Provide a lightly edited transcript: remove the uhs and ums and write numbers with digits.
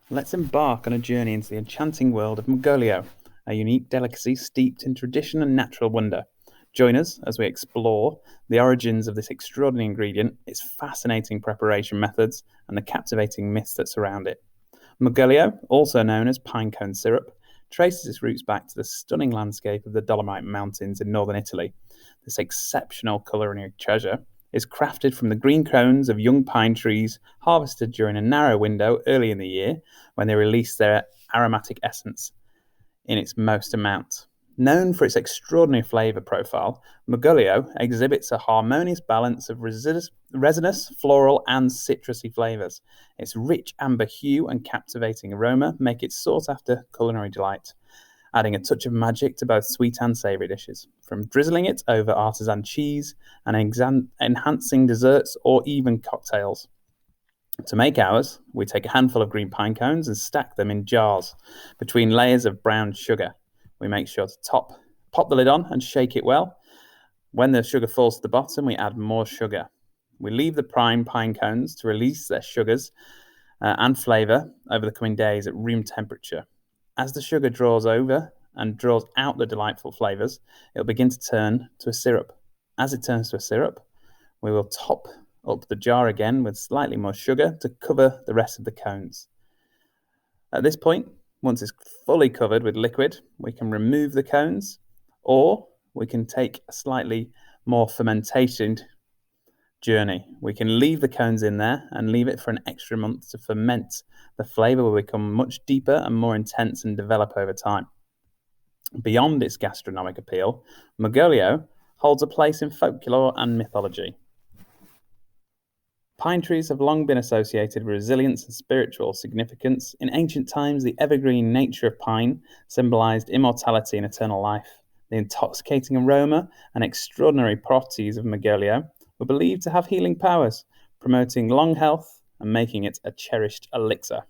Let's embark on a journey into the enchanting world of Magolio, a unique delicacy steeped in tradition and natural wonder. Join us as we explore the origins of this extraordinary ingredient, its fascinating preparation methods, and the captivating myths that surround it. Magolio, also known as pinecone syrup, traces its roots back to the stunning landscape of the Dolomite Mountains in northern Italy. This exceptional culinary treasure is crafted from the green cones of young pine trees harvested during a narrow window early in the year when they release their aromatic essence in its most amount. Known for its extraordinary flavour profile, Magolio exhibits a harmonious balance of resinous, floral, and citrusy flavours. Its rich amber hue and captivating aroma make it sought after culinary delight, adding a touch of magic to both sweet and savoury dishes, from drizzling it over artisan cheese and enhancing desserts or even cocktails. To make ours, we take a handful of green pine cones and stack them in jars between layers of brown sugar. We make sure to pop the lid on and shake it well. When the sugar falls to the bottom, we add more sugar. We leave the prime pine cones to release their sugars and flavour over the coming days at room temperature. As the sugar draws over and draws out the delightful flavours, it will begin to turn to a syrup. As it turns to a syrup, we will top up the jar again with slightly more sugar to cover the rest of the cones. At this point, once it's fully covered with liquid, we can remove the cones, or we can take a slightly more fermentation journey. We can leave the cones in there and leave it for an extra month to ferment. The flavour will become much deeper and more intense and develop over time. Beyond its gastronomic appeal, Magolio holds a place in folklore and mythology. Pine trees have long been associated with resilience and spiritual significance. In ancient times, the evergreen nature of pine symbolized immortality and eternal life. The intoxicating aroma and extraordinary properties of Magolio were believed to have healing powers, promoting long health and making it a cherished elixir.